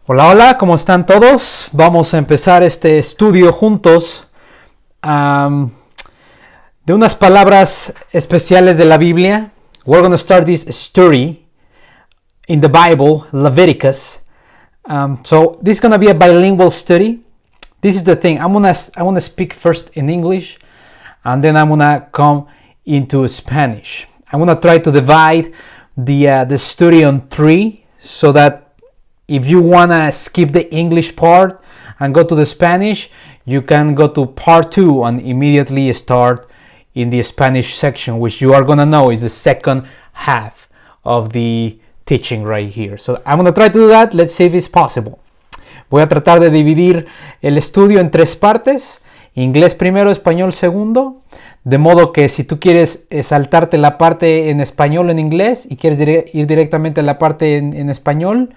Hola, hola, ¿cómo están todos? Vamos a empezar este estudio juntos de unas palabras especiales de la Biblia. We're going to start this story in the Bible, Leviticus. So this is going to be a bilingual study. This is the thing. I'm gonna speak first in English, and then I'm gonna come into Spanish. I'm gonna try to divide the study on three, so that if you wanna skip the English part and go to the Spanish, you can go to part 2 and immediately start in the Spanish section, which you are gonna know is the second half of the teaching right here. So I'm gonna try to do that. Let's see if it's possible. Voy a tratar de dividir el estudio en tres partes: inglés primero, español segundo, de modo que si tú quieres saltarte la parte en español o en inglés y quieres ir directamente a la parte en español,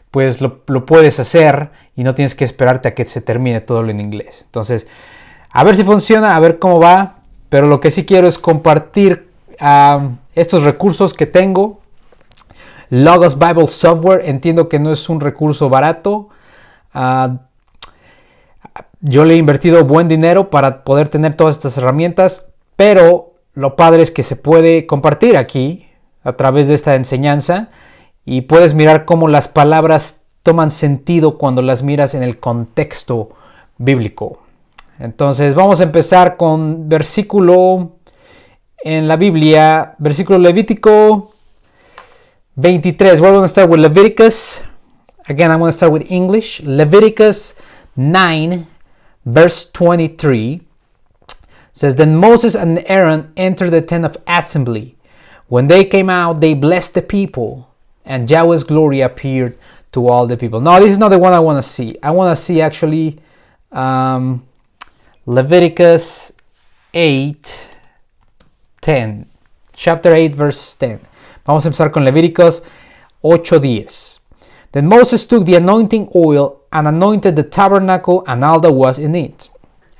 pues lo puedes hacer y no tienes que esperarte a que se termine todo lo en inglés. Entonces, a ver si funciona, a ver cómo va, pero lo que sí quiero es compartir estos recursos que tengo. Logos Bible Software, entiendo que no es un recurso barato. Yo le he invertido buen dinero para poder tener todas estas herramientas, pero lo padre es que se puede compartir aquí a través de esta enseñanza y puedes mirar cómo las palabras toman sentido cuando las miras en el contexto bíblico. Entonces vamos a empezar con versículo en la Biblia, versículo Levítico 23. We're going to start with Leviticus. Again, I'm going to start with English. Leviticus 9, verse 23 says, Then Moses and Aaron entered the tent of assembly. When they came out, they blessed the people, and Yahweh's glory appeared to all the people. No, this is not the one I want to see. I want to see actually Leviticus 8, 10. Chapter 8, verse 10. Vamos a empezar con Levíticos 8:10. Then Moses took the anointing oil and anointed the tabernacle and all that was in it,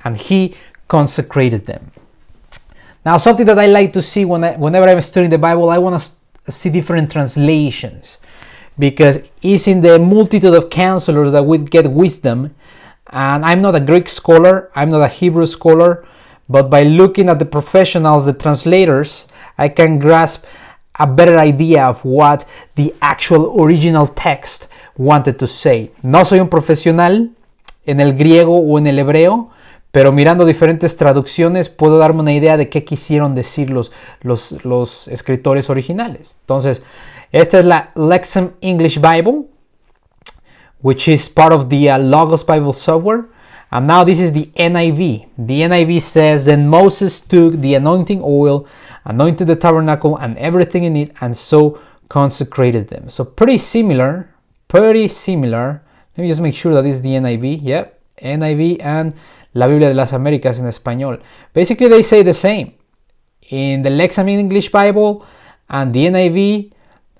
and he consecrated them. Now, something that I like to see whenever I'm studying the Bible, I want to see different translations, because it's in the multitude of counselors that we get wisdom. And I'm not a Greek scholar, I'm not a Hebrew scholar, but by looking at the professionals, the translators, I can grasp a better idea of what the actual original text wanted to say. No soy un profesional en el griego o en el hebreo, pero mirando diferentes traducciones puedo darme una idea de qué quisieron decir los escritores originales. Entonces, esta es la Lexham English Bible, which is part of the Logos Bible software. And now this is the NIV. The NIV says, Then Moses took the anointing oil, anointed the tabernacle and everything in it, and so consecrated them. So pretty similar. Let me just make sure that this is the NIV. Yep, NIV and La Biblia de las Américas en español. Basically, they say the same. In the Lexham English Bible and the NIV,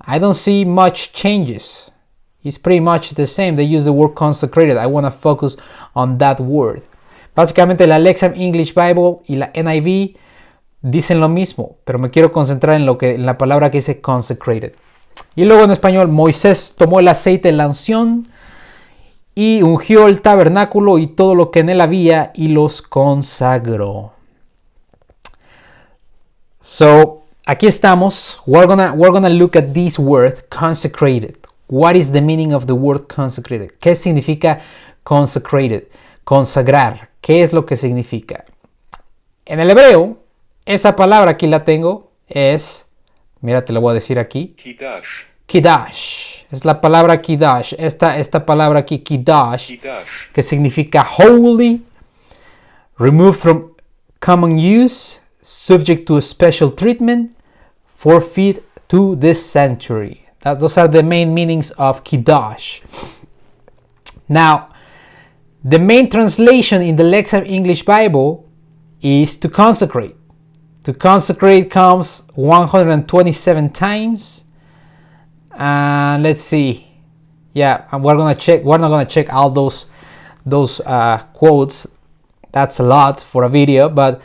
I don't see much changes. It's pretty much the same. They use the word consecrated. I want to focus on that word. Básicamente la Lexham English Bible y la NIV dicen lo mismo, pero me quiero concentrar en la palabra que dice consecrated. Y luego en español, Moisés tomó el aceite de la unción y ungió el tabernáculo y todo lo que en él había y los consagró. So, aquí estamos. We're gonna look at this word, consecrated. What is the meaning of the word consecrated? ¿Qué significa consecrated? Consagrar. ¿Qué es lo que significa? En el hebreo, esa palabra aquí la tengo, es, mira, te la voy a decir aquí. Kiddush. Kiddush. Es la palabra Kiddush. Esta palabra aquí, Kiddush, que significa holy, removed from common use, subject to a special treatment, forfeit to this sanctuary. Those are the main meanings of Kiddush. Now, the main translation in the Lexham English Bible is to consecrate. To consecrate comes 127 times. And let's see. Yeah, and we're not gonna check all those quotes. That's a lot for a video. But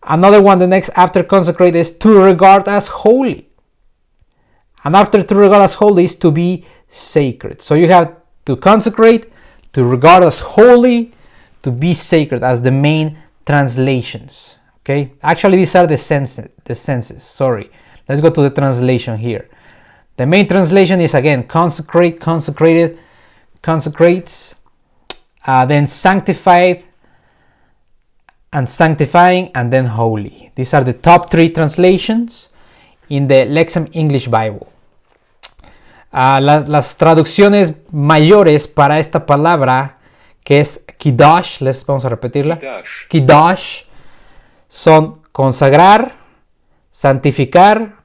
another one, the next after consecrate, is to regard as holy. And after to regard as holy is to be sacred. So you have to consecrate, to regard as holy, to be sacred as the main translations. Okay, actually these are the senses. Sorry, let's go to the translation here. The main translation is again consecrate, consecrated, consecrates, then sanctified, and sanctifying, and then holy. These are the top 3 translations in the Lexham English Bible. Las traducciones mayores para esta palabra, que es Kiddush, vamos a repetirla. Kiddush son consagrar, santificar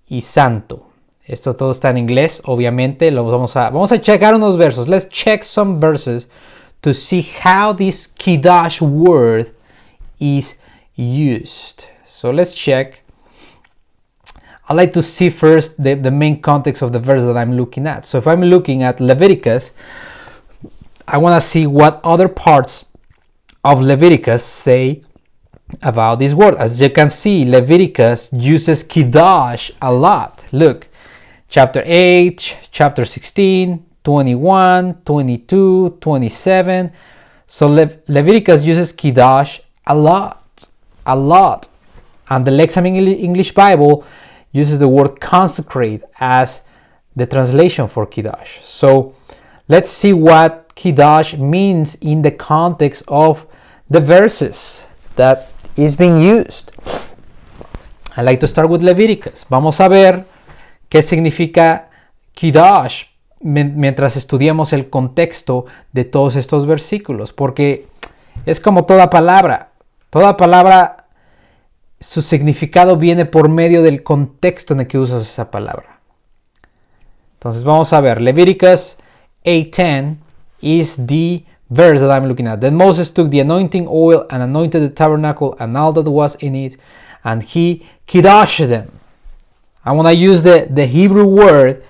y santo. Esto todo está en inglés, obviamente. Vamos a checar unos versos. Let's check some verses to see how this Kiddush word is used. So let's check. I like to see first the main context of the verse that I'm looking at. So if I'm looking at Leviticus, I want to see what other parts of Leviticus say about this word. As you can see, Leviticus uses Kiddush a lot. Look, chapter 8, chapter 16, 21, 22, 27. So Leviticus uses Kiddush a lot. And the Lexham English Bible uses the word consecrate as the translation for Kiddush. So let's see what Kiddush means in the context of the verses that is being used. I like to start with Leviticus. Vamos a ver qué significa Kiddush mientras estudiamos el contexto de todos estos versículos, porque es como toda palabra. Toda palabra, su significado viene por medio del contexto en el que usas esa palabra. Entonces vamos a ver. Leviticus 8:10 is the verse that I'm looking at. Then Moses took the anointing oil and anointed the tabernacle and all that was in it, and he kiddushed them. I want to use the Hebrew word,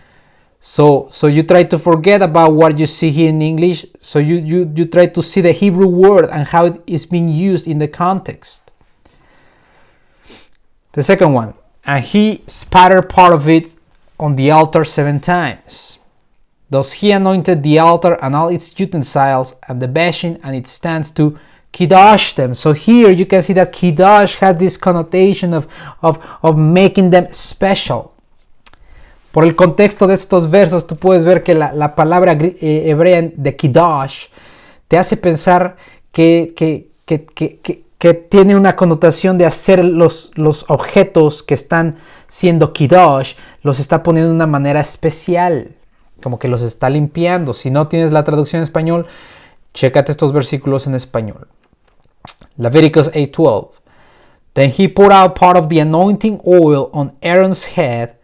so you try to forget about what you see here in English. So you try to see the Hebrew word and how it is being used in the context. The second one, and he spattered part of it on the altar 7 times. Thus he anointed the altar and all its utensils and the basin and its stands to kiddush them. So here you can see that kiddush has this connotation of making them special. Por el contexto de estos versos, tú puedes ver que la palabra hebrea de kiddush te hace pensar que tiene una connotación de hacer los objetos que están siendo kiddush, los está poniendo de una manera especial, como que los está limpiando. Si no tienes la traducción en español, chécate estos versículos en español. Leviticus 8:12. Then he poured out part of the anointing oil on Aaron's head.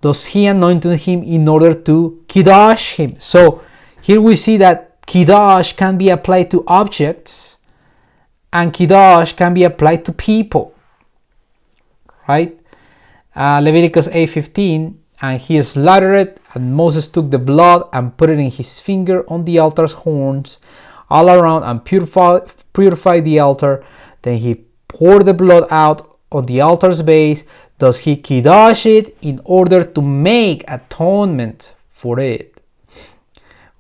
Thus he anointed him in order to kiddush him. So here we see that kiddush can be applied to objects and kiddush can be applied to people. Right? Leviticus 8:15. And he slaughtered it, and Moses took the blood and put it in his finger on the altar's horns all around and purified the altar. Then he poured the blood out on the altar's base. Thus he kiddushed it in order to make atonement for it.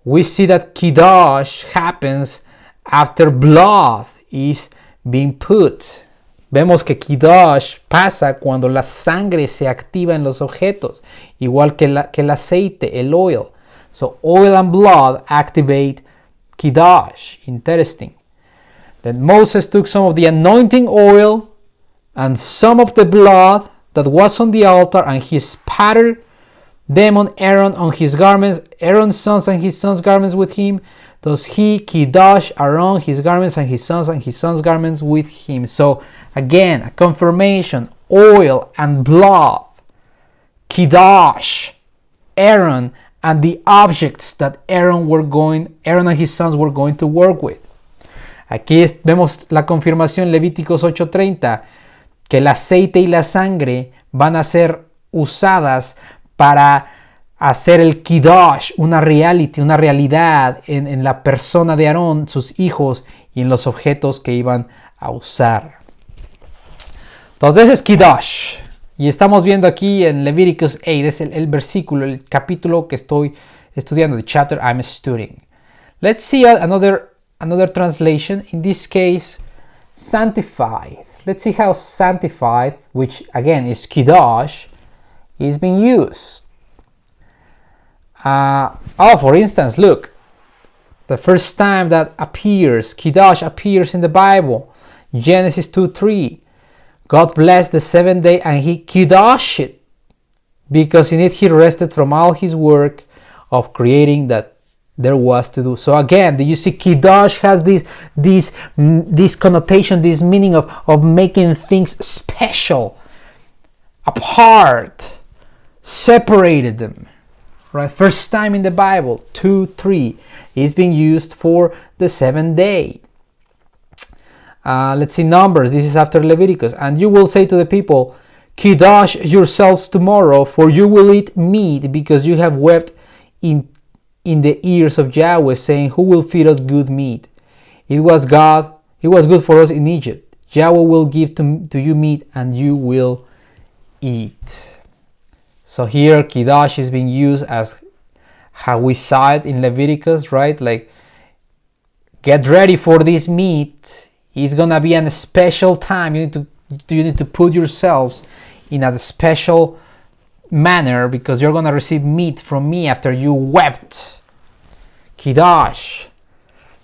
We see that kiddush happens after blood is being put. Vemos que kiddush pasa cuando la sangre se activa en los objetos, igual que el aceite, el oil. So oil and blood activate kiddush. Interesting. Then Moses took some of the anointing oil and some of the blood that was on the altar, and he spattered them on Aaron, on his garments, Aaron's sons and his sons' garments with him. Thus he kiddushed Aaron, his garments, and his sons' garments with him. So again, a confirmation, oil and blood, kiddush, Aaron, and the objects that Aaron and his sons were going to work with. Aquí vemos la confirmación, Levíticos 8:30, que el aceite y la sangre van a ser usadas para hacer el kiddush, una realidad en la persona de Aarón, sus hijos y en los objetos que iban a usar. Entonces es kiddush. Y estamos viendo aquí en Leviticus 8, es el versículo, el capítulo que estoy estudiando, the chapter I'm studying. Let's see another translation. In this case, sanctified. Let's see how sanctified, which again is kiddush, is being used. For instance, look, the first time that kiddush appears in the Bible, Genesis 2:3. God blessed the seventh day and he kiddushed it, because in it he rested from all his work of creating that there was to do. So again, do you see, kiddush has this connotation, this meaning of making things special, apart, separated them. Right? First time in the Bible, 2:3 is being used for the seventh day. Let's see, Numbers. This is after Leviticus. And you will say to the people, kiddush yourselves tomorrow, for you will eat meat, because you have wept in the ears of Yahweh, saying, who will feed us good meat? It was good for us in Egypt. Yahweh will give to you meat, and you will eat. So here, kiddush is being used as how we saw it in Leviticus, right? Like, get ready for this meat. It's gonna be a special time. You need to put yourselves in a special manner, because you're gonna receive meat from me after you wept. Kiddush.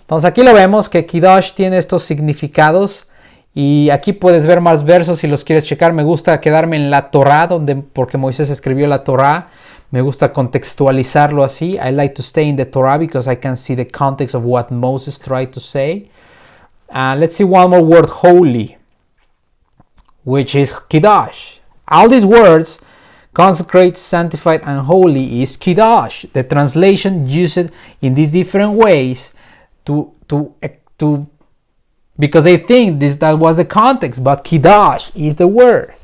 Entonces aquí lo vemos que kiddush tiene estos significados, y aquí puedes ver más versos si los quieres checar. Me gusta quedarme en la Torá, porque Moisés escribió la Torá. Me gusta contextualizarlo así. I like to stay in the Torah because I can see the context of what Moses tried to say. Let's see one more word, holy, which is kiddush. All these words, consecrate, sanctified, and holy, is kiddush. The translation used it in these different ways because they think that was the context, but kiddush is the word.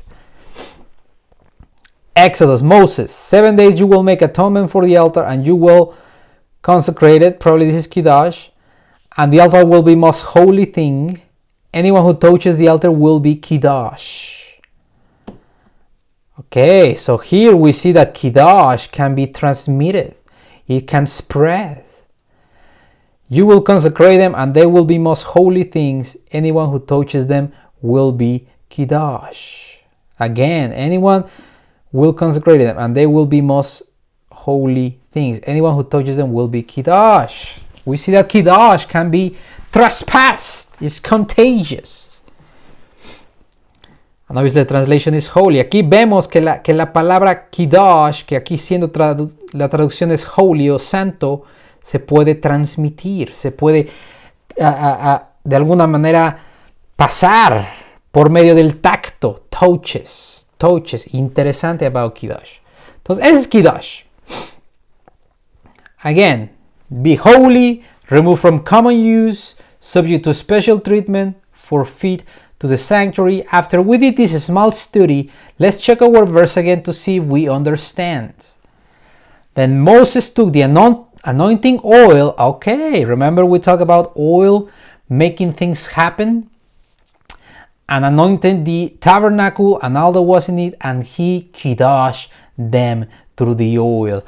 Exodus, Moses, 7 days you will make atonement for the altar, and you will consecrate it. Probably this is kiddush. And the altar will be most holy thing. Anyone who touches the altar will be kiddush. Okay, so here we see that kiddush can be transmitted. It can spread. You will consecrate them, and they will be most holy things. Anyone who touches them will be kiddush. Again, anyone will consecrate them, and they will be most holy things. Anyone who touches them will be kiddush. We see that kiddush can be trespassed. It's contagious. And obviously the translation is holy. Aquí vemos que la palabra kiddush, que aquí siendo la traducción es holy o santo, se puede transmitir, se puede de alguna manera pasar por medio del tacto. Touches. Interesante about kiddush. Entonces, ese es kiddush. Again, be holy, removed from common use, subject to special treatment, for fit to the sanctuary. After we did this small study, let's check our verse again to see if we understand. Then Moses took the anointing oil. Okay, remember we talked about oil making things happen? And anointed the tabernacle and all that was in it, and he kiddushed them through the oil.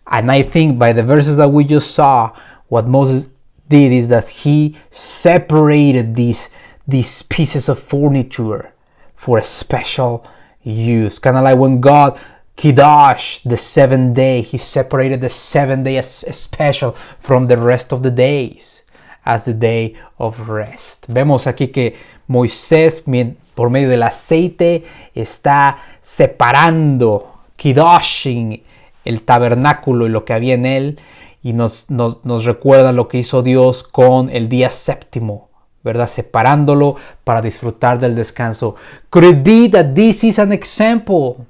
And I think by the verses that we just saw, what Moses did is that he separated these pieces of furniture for a special use. Kind of like when God kiddush the seventh day, he separated the seventh day as special from the rest of the days, as the day of rest. Vemos aquí que Moisés, por medio del aceite, está separando, kiddushing el tabernáculo y lo que había en él, y nos recuerda lo que hizo Dios con el día séptimo, ¿verdad? Separándolo para disfrutar del descanso. Could it be that this is an example?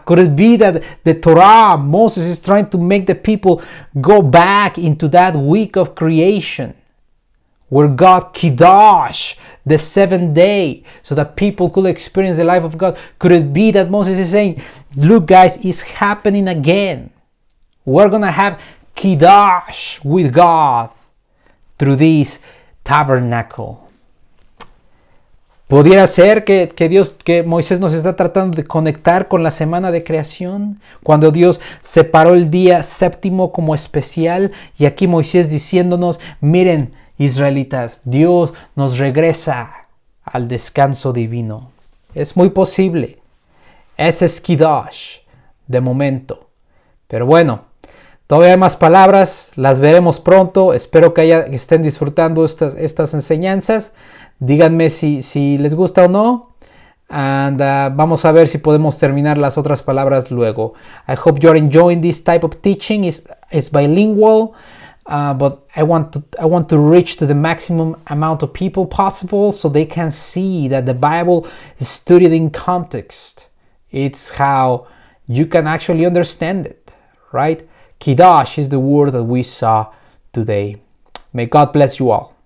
Could it be that the Torah, Moses is trying to make the people go back into that week of creation, where God kiddush the seventh day, so that people could experience the life of God? Could it be that Moses is saying, look guys, it's happening again. We're going to have kiddush with God through this tabernacle. Pudiera ser que Moisés nos está tratando de conectar con la semana de creación, cuando Dios separó el día séptimo como especial, y aquí Moisés diciéndonos, miren, israelitas, Dios nos regresa al descanso divino. Es muy posible. Ese es Kiddush de momento. Pero bueno, todavía hay más palabras, las veremos pronto. Espero que estén disfrutando estas enseñanzas. Díganme si les gusta o no. And vamos a ver si podemos terminar las otras palabras luego. I hope you're enjoying this type of teaching. It's bilingual, but I want to reach to the maximum amount of people possible so they can see that the Bible is studied in context. It's how you can actually understand it, right? Kiddush is the word that we saw today. May God bless you all.